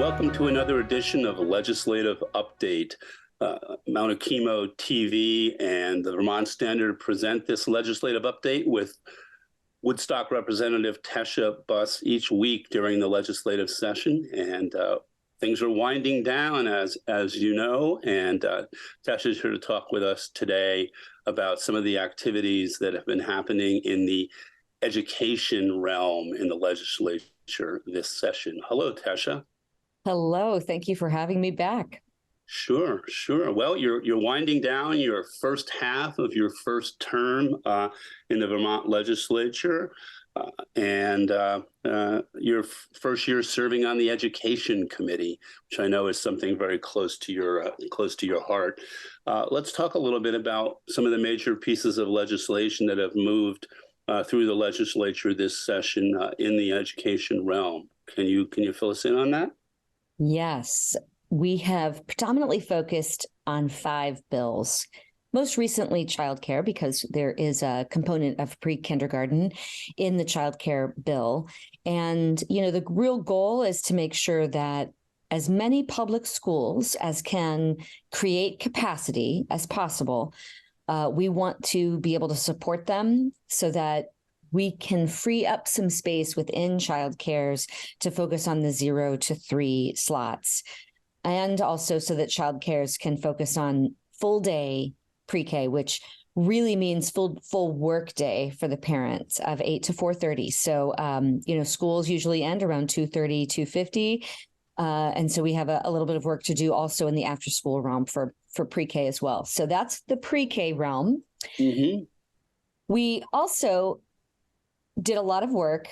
welcome to another edition of Legislative Update. Mauna Kea TV and the Vermont Standard present this legislative update with Woodstock Representative Tesha Buss each week during the legislative session. And things are winding down, as you know, and Tesha's here to talk with us today about some of the activities that have been happening in the education realm in the legislature this session. Hello, Tesha. Hello. Thank you for having me back. Sure. Well, you're winding down your first half of your first term in the Vermont legislature, and your first year serving on the Education Committee, which I know is something very close to your heart. Let's talk a little bit about some of the major pieces of legislation that have moved through the legislature this session in the education realm. Can you fill us in on that? Yes, we have predominantly focused on 5 bills. Most recently, childcare, because there is a component of pre-kindergarten in the childcare bill. And, the real goal is to make sure that as many public schools as can create capacity as possible, we want to be able to support them so that we can free up some space within childcares to focus on the 0 to 3 slots. And also so that childcares can focus on full day pre-K, which really means full work day for the parents of 8 to 4:30. So, schools usually end around 2:30, 2:50. And so we have a little bit of work to do also in the after school realm for pre-K as well. So that's the pre-K realm. Mm-hmm. We also did a lot of work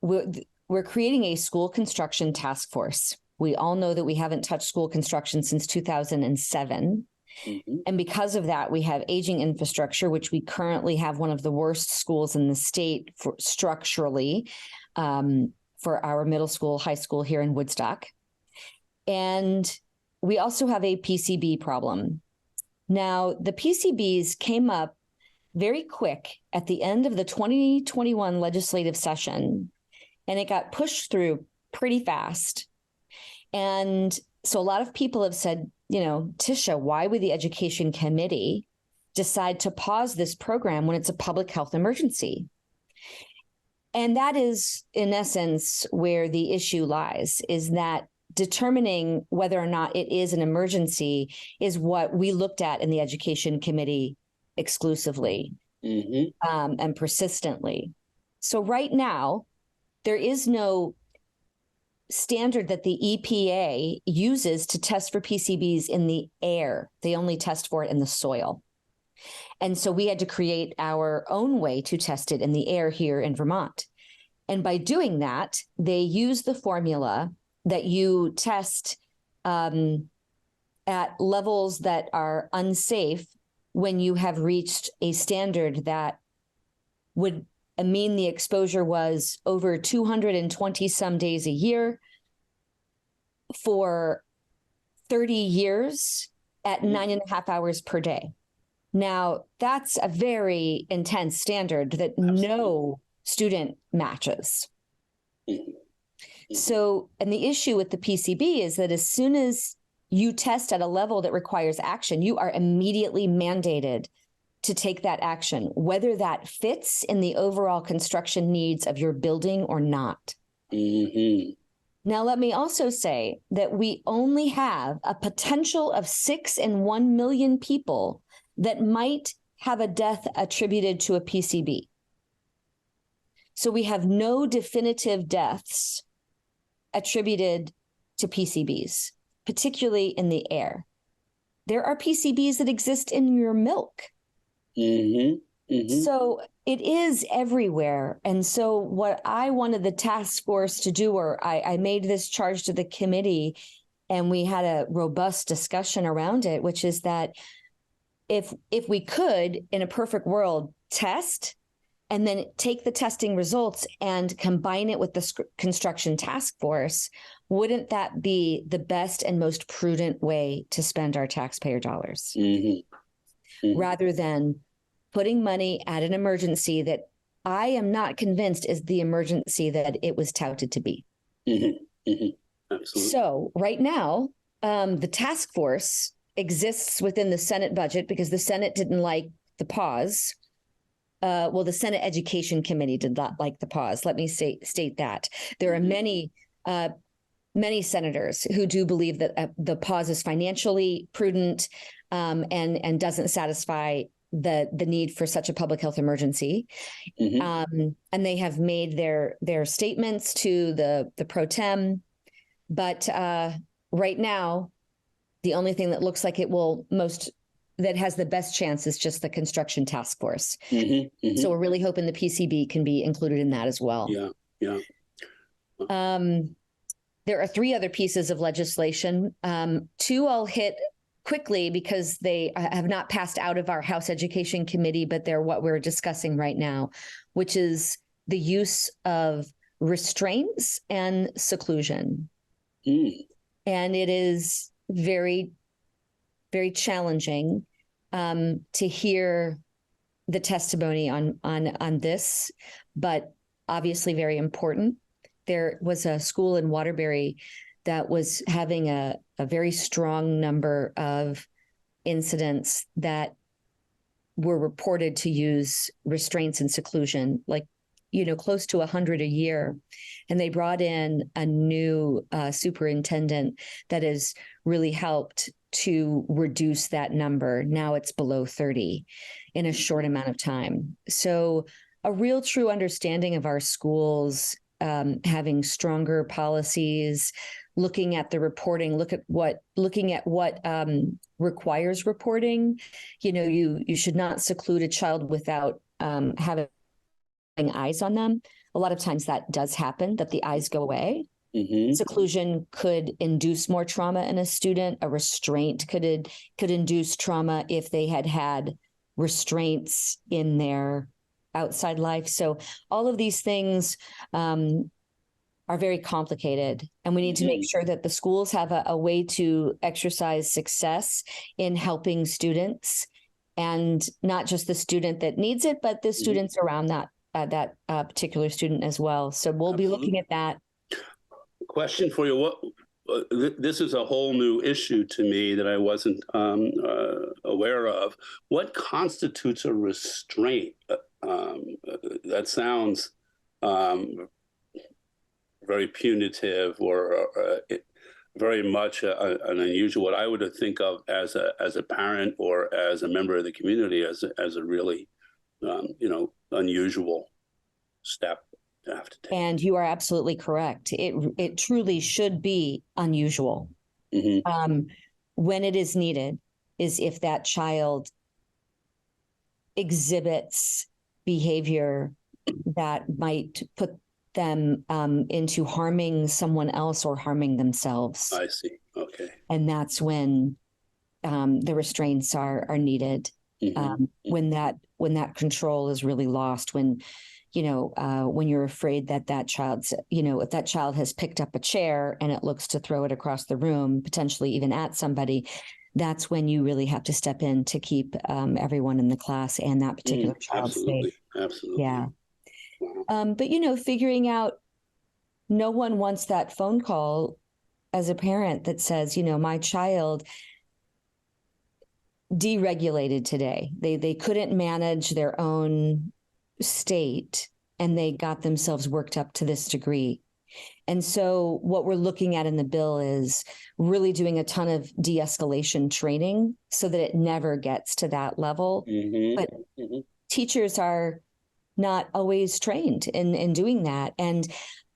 we're creating a school construction task force. We all know that we haven't touched school construction since 2007. Mm-hmm. And because of that, we have aging infrastructure, which we currently have one of the worst schools in the state structurally for our middle school, high school here in Woodstock. And we also have a PCB problem. Now, the PCBs came up very quick at the end of the 2021 legislative session, and it got pushed through pretty fast. And so a lot of people have said, Tisha, why would the Education Committee decide to pause this program when it's a public health emergency? And that is, in essence, where the issue lies, is that determining whether or not it is an emergency is what we looked at in the Education Committee exclusively, mm-hmm. And persistently. So right now, there is no standard that the EPA uses to test for PCBs in the air. They only test for it in the soil. And so we had to create our own way to test it in the air here in Vermont. And by doing that, they use the formula that you test at levels that are unsafe when you have reached a standard that would mean the exposure was over 220 some days a year for 30 years at 9.5 hours per day. Now, that's a very intense standard that no student matches. So, and the issue with the PCB is that as soon as you test at a level that requires action, you are immediately mandated to take that action, whether that fits in the overall construction needs of your building or not. Mm-hmm. Now, let me also say that we only have a potential of 6 in 1 million people that might have a death attributed to a PCB. So we have no definitive deaths attributed to PCBs, particularly in the air. There are PCBs that exist in your milk. Mm-hmm. Mm-hmm. So it is everywhere. And so what I wanted the task force to do, or I made this charge to the committee, and we had a robust discussion around it, which is that if we could, in a perfect world, test and then take the testing results and combine it with the construction task force, wouldn't that be the best and most prudent way to spend our taxpayer dollars? Mm-hmm. Mm-hmm. Rather than putting money at an emergency that I am not convinced is the emergency that it was touted to be. Absolutely. So right now, the task force exists within the Senate budget because the Senate didn't like the pause. Well, the Senate Education Committee did not like the pause. Let me state that. There are many senators who do believe that the pause is financially prudent and doesn't satisfy the need for such a public health emergency. And they have made their statements to the pro tem. But right now, the only thing that looks like it will that has the best chance is just the construction task force. So we're really hoping the PCB can be included in that as well. Yeah. There are 3 other pieces of legislation. 2 I'll hit quickly because they have not passed out of our House Education Committee, but they're what we're discussing right now, which is the use of restraints and seclusion. And it is very, very challenging to hear the testimony on this, but obviously very important. There was a school in Waterbury that was having a very strong number of incidents that were reported to use restraints and seclusion, like, close to 100 a year. And they brought in a new superintendent that has really helped to reduce that number. Now it's below 30 in a short amount of time. So a real true understanding of our schools, having stronger policies, looking at the reporting, looking at what requires reporting. You should not seclude a child without having eyes on them. A lot of times that does happen, that the eyes go away. Seclusion could induce more trauma in a student. A restraint could induce trauma if they had restraints in their outside life. So all of these things are very complicated, and we need to make sure that the schools have a way to exercise success in helping students, and not just the student that needs it, but the students around that particular student as well. So we'll be looking at that. Question for you: this is a whole new issue to me that I wasn't aware of. What constitutes a restraint? That sounds very punitive, or very much an unusual. What I would think of as a parent or as a member of the community as a really unusual step to have to take. And you are absolutely correct. It truly should be unusual. When it is needed is if that child exhibits behavior that might put them into harming someone else or harming themselves. I see. Okay. And that's when the restraints are needed. When that control is really lost, when you're afraid that child's, if that child has picked up a chair and it looks to throw it across the room, potentially even at somebody, that's when you really have to step in to keep everyone in the class and that particular child safe. Absolutely. Yeah. Wow. But, figuring out, no one wants that phone call as a parent that says, my child deregulated today. They couldn't manage their own state and they got themselves worked up to this degree. And so what we're looking at in the bill is really doing a ton of de-escalation training so that it never gets to that level. But teachers are not always trained in doing that. And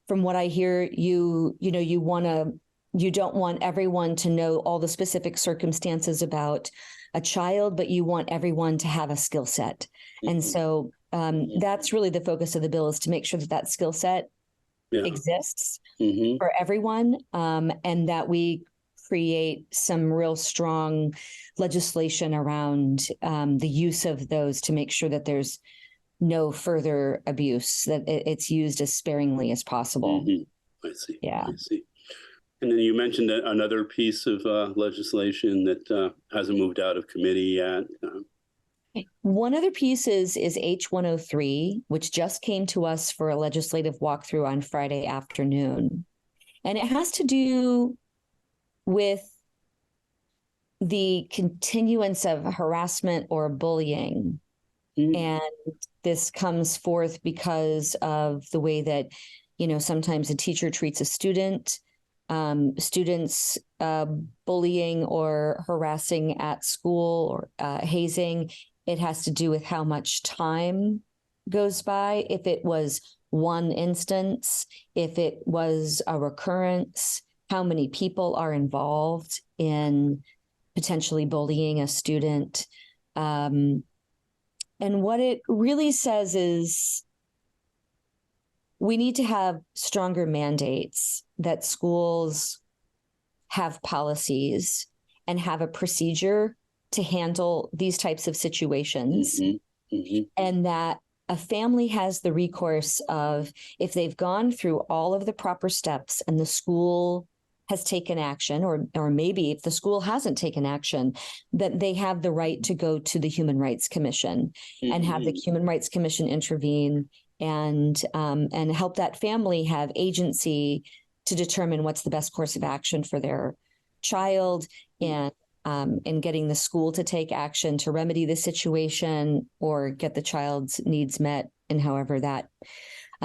from what I hear, you don't want everyone to know all the specific circumstances about a child, but you want everyone to have a skill set. And so that's really the focus of the bill, is to make sure that skill set exists for everyone, and that we create some real strong legislation around the use of those to make sure that there's no further abuse, that it's used as sparingly as possible. I see. Yeah. I see. And then you mentioned another piece of legislation that hasn't moved out of committee yet. One other piece is H103, which just came to us for a legislative walkthrough on Friday afternoon. And it has to do with the continuance of harassment or bullying. And this comes forth because of the way that, sometimes a teacher treats a student, students bullying or harassing at school or hazing. It has to do with how much time goes by. If it was one instance, if it was a recurrence, how many people are involved in potentially bullying a student. And what it really says is we need to have stronger mandates, that schools have policies and have a procedure to handle these types of situations. And that a family has the recourse of, if they've gone through all of the proper steps and the school has taken action, or maybe if the school hasn't taken action, that they have the right to go to the Human Rights Commission and have the Human Rights Commission intervene and help that family have agency to determine what's the best course of action for their child, and getting the school to take action to remedy the situation or get the child's needs met, and however that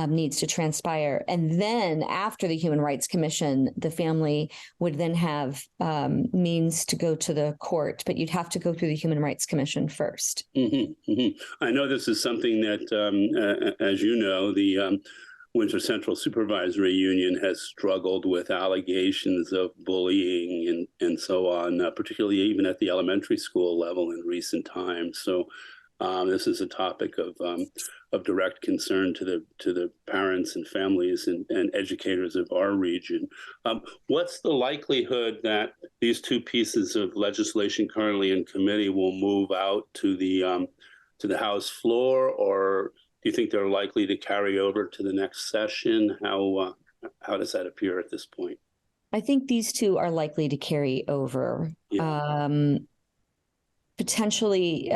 needs to transpire. And then after the Human Rights Commission, the family would then have means to go to the court, but you'd have to go through the Human Rights Commission first. I know this is something that, as you know, the Windsor Central Supervisory Union has struggled with allegations of bullying and so on, particularly even at the elementary school level in recent times. So this is a topic of direct concern to the parents and families and educators of our region. What's the likelihood that these two pieces of legislation currently in committee will move out to the House floor, or do you think they're likely to carry over to the next session? How does that appear at this point? I think these two are likely to carry over. Yeah. Potentially,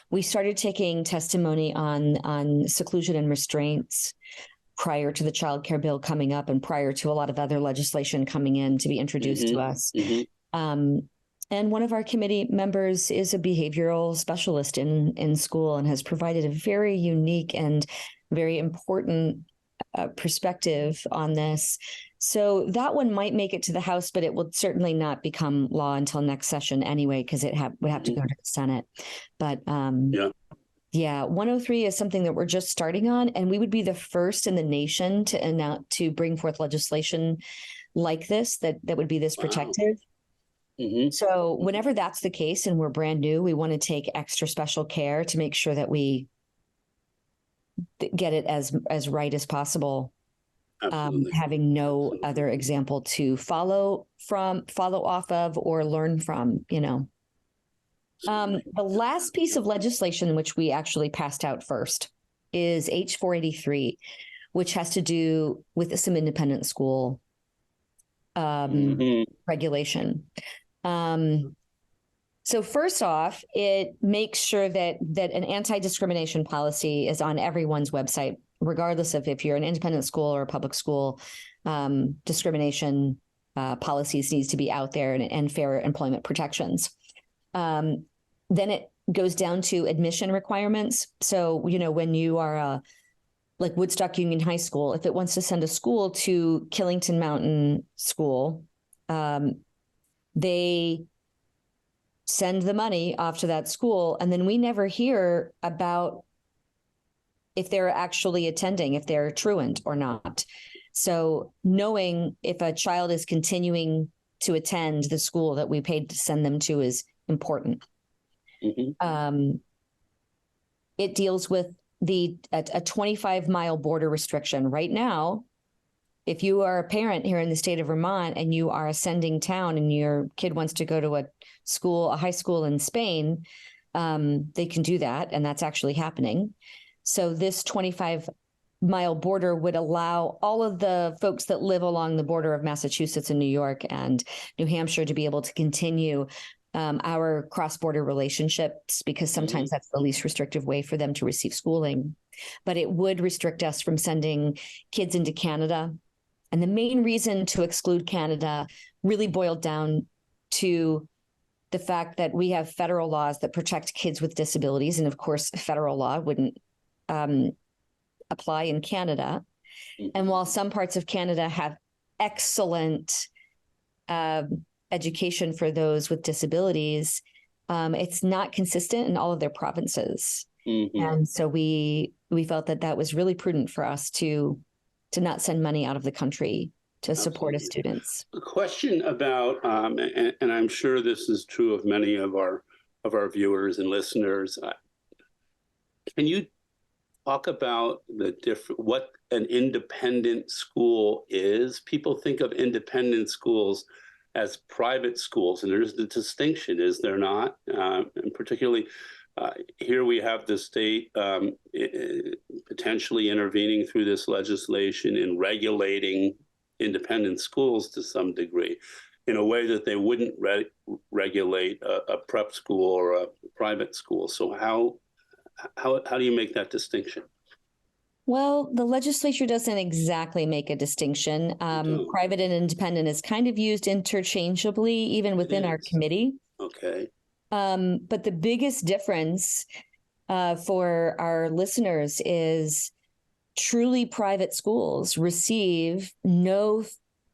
we started taking testimony on seclusion and restraints prior to the child care bill coming up and prior to a lot of other legislation coming in to be introduced to us. And one of our committee members is a behavioral specialist in school and has provided a very unique and very important perspective on this. So that one might make it to the House, but it will certainly not become law until next session anyway, because it would have to go to the Senate. But yeah, 103 is something that we're just starting on, and we would be the first in the nation to bring forth legislation like this that would be this protective. So whenever that's the case and we're brand new, we want to take extra special care to make sure that we get it as right as possible. Having no other example to follow off of or learn from, The last piece of legislation which we actually passed out first is H483, which has to do with some independent school regulation. So first off, it makes sure that an anti-discrimination policy is on everyone's website, regardless of if you're an independent school or a public school. Discrimination policies needs to be out there, and fair employment protections. Then it goes down to admission requirements. So, when you are like Woodstock Union High School, if it wants to send a school to Killington Mountain School, they send the money off to that school, and then we never hear about if they're actually attending, if they're truant or not. So knowing if a child is continuing to attend the school that we paid to send them to is important. It deals with a 25-mile border restriction. Right now, if you are a parent here in the state of Vermont and you are a sending town and your kid wants to go to a high school in Spain, they can do that. And that's actually happening. So this 25-mile border would allow all of the folks that live along the border of Massachusetts and New York and New Hampshire to be able to continue our cross-border relationships, because sometimes that's the least restrictive way for them to receive schooling. But it would restrict us from sending kids into Canada And the main reason to exclude Canada really boiled down to the fact that we have federal laws that protect kids with disabilities. And of course, federal law wouldn't apply in Canada. And while some parts of Canada have excellent education for those with disabilities, it's not consistent in all of their provinces. And so we felt that that was really prudent for us to not send money out of the country to support us students. A question about, and I'm sure this is true of many of our viewers and listeners. Can you talk about what an independent school is? People think of independent schools as private schools, and there's the distinction, is there not? And particularly here we have the state potentially intervening through this legislation in regulating independent schools to some degree in a way that they wouldn't regulate a prep school or a private school. So how do you make that distinction? Well, the legislature doesn't exactly make a distinction. Private and independent is kind of used interchangeably, even within our committee. Okay. But the biggest difference for our listeners is truly private schools receive no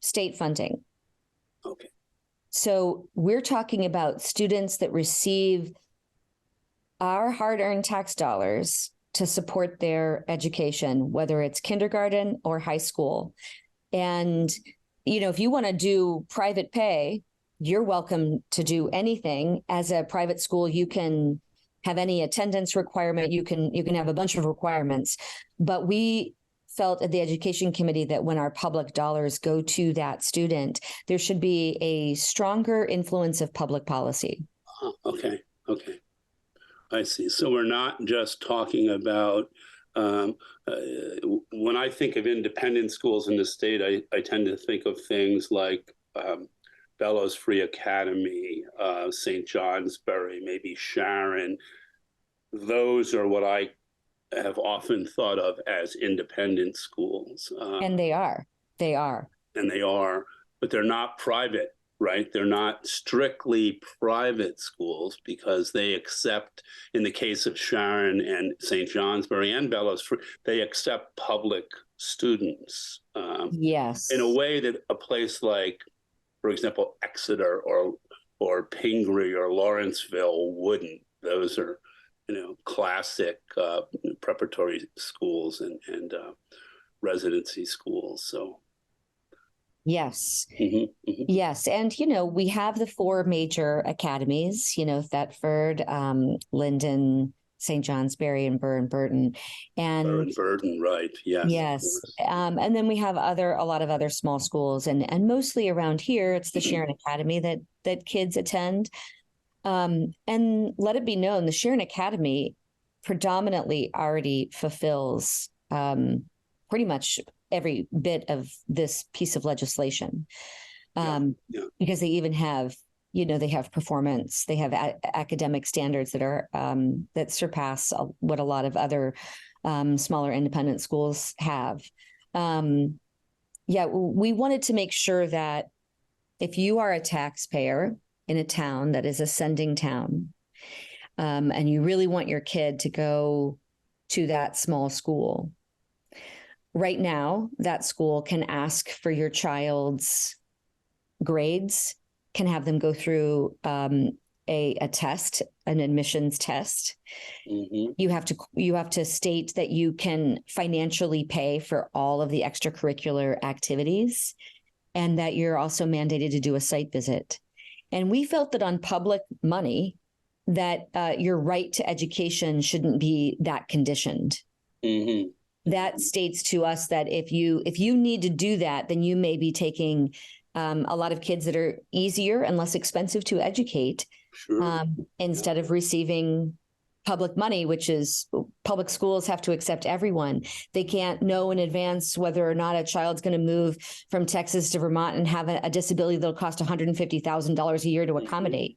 state funding. Okay. So we're talking about students that receive our hard-earned tax dollars to support their education, whether it's kindergarten or high school. And, if you want to do private pay, you're welcome to do anything. As a private school, you can have any attendance requirement. You can have a bunch of requirements. But we felt at the education committee that when our public dollars go to that student, there should be a stronger influence of public policy. Okay. I see. So we're not just talking about, when I think of independent schools in the state, I tend to think of things like Bellows Free Academy, St. Johnsbury, maybe Sharon. Those are what I have often thought of as independent schools. And they are. And they are, but they're not private, right? They're not strictly private schools because they accept, in the case of Sharon and St. Johnsbury and Bellows Free, they accept public students. Yes. In a way that a place like, for example, Exeter or Pingree or Lawrenceville wouldn't. Those are, classic preparatory schools and residency schools. So. Yes. Yes. And, we have the four major academies, Thetford, Linden, St. Johnsbury, and Burton. And Burton, right. Yes. Yes. And then we have a lot of other small schools, and mostly around here, it's the Sharon Academy that kids attend. And let it be known, the Sharon Academy predominantly already fulfills pretty much every bit of this piece of legislation, because they even have, they have performance, they have academic standards that are that surpass what a lot of other smaller independent schools have. We wanted to make sure that if you are a taxpayer in a town that is a sending town, and you really want your kid to go to that small school, right now, that school can ask for your child's grades, can have them go through a test, an admissions test. You have to state that you can financially pay for all of the extracurricular activities, and that you're also mandated to do a site visit. And we felt that on public money, that your right to education shouldn't be that conditioned. That states to us that if you need to do that, then you may be taking a lot of kids that are easier and less expensive to educate, instead of receiving public money, which is public schools have to accept everyone. They can't know in advance whether or not a child's going to move from Texas to Vermont and have a disability that'll cost $150,000 a year to accommodate.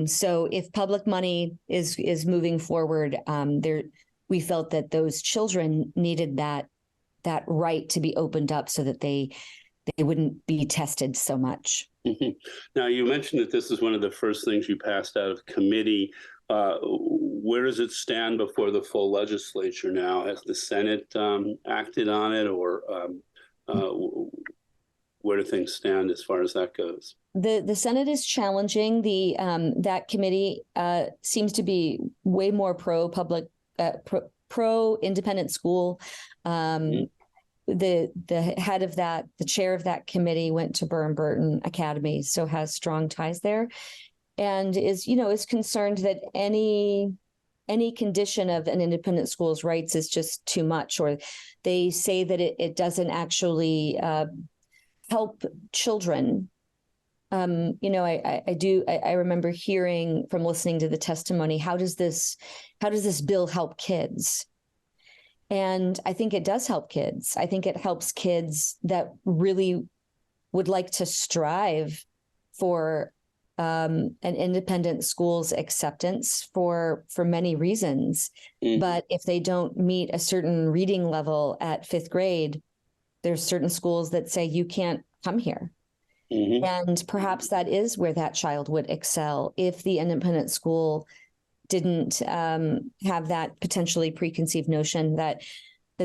So if public money is moving forward, we felt that those children needed that that right to be opened up so that they wouldn't be tested so much. Mm-hmm. Now, you mentioned that this is one of the first things you passed out of committee. Where does it stand before the full legislature now? Has the Senate acted on it, or where do things stand as far as that goes? The Senate is challenging the that committee seems to be way more pro-public, pro-independent school. The head of that, the chair of that committee went to Burton Academy, so has strong ties there, and is concerned that any condition of an independent school's rights is just too much, or they say that it doesn't actually help children. I remember hearing from listening to the testimony, how does this bill help kids? And I think it does help kids. I think it helps kids that really would like to strive for an independent school's acceptance for many reasons. Mm-hmm. But if they don't meet a certain reading level at 5th grade, there's certain schools that say you can't come here. Mm-hmm. And perhaps that is where that child would excel if the independent school didn't have that potentially preconceived notion that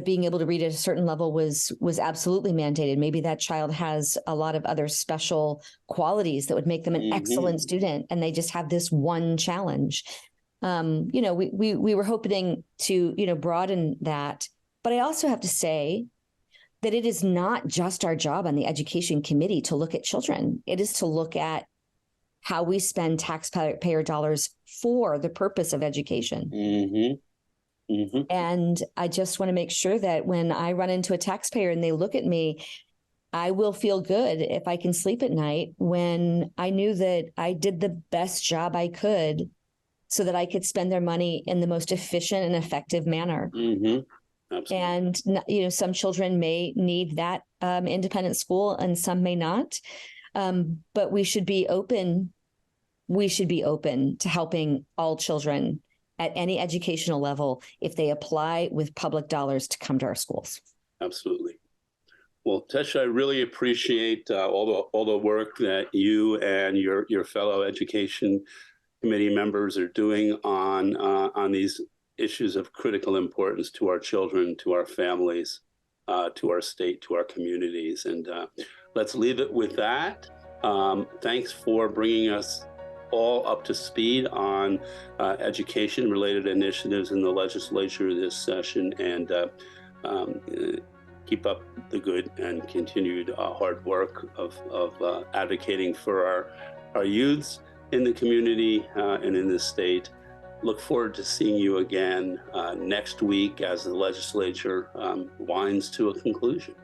being able to read at a certain level was absolutely mandated. Maybe that child has a lot of other special qualities that would make them an mm-hmm. excellent student, and they just have this one challenge. We were hoping to broaden that, but I also have to say that it is not just our job on the education committee to look at children. It is to look at how we spend taxpayer dollars for the purpose of education. Mm-hmm. Mm-hmm. And I just want to make sure that when I run into a taxpayer and they look at me, I will feel good if I can sleep at night when I knew that I did the best job I could so that I could spend their money in the most efficient and effective manner. Mm-hmm. Absolutely. And, some children may need that independent school and some may not. But we should be open. We should be open to helping all children at any educational level if they apply with public dollars to come to our schools. Absolutely. Well, Tesha, I really appreciate all the work that you and your fellow education committee members are doing on these issues of critical importance to our children, to our families, to our state, to our communities. And let's leave it with that. Thanks for bringing us all up to speed on education-related initiatives in the legislature this session, and keep up the good and continued hard work of advocating for our youths in the community and in the state. Look forward to seeing you again next week as the legislature winds to a conclusion,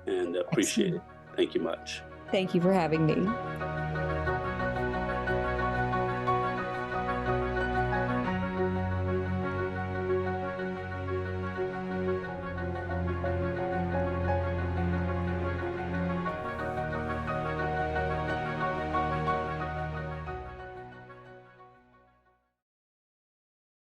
and appreciate it. Thank you much. Thank you for having me.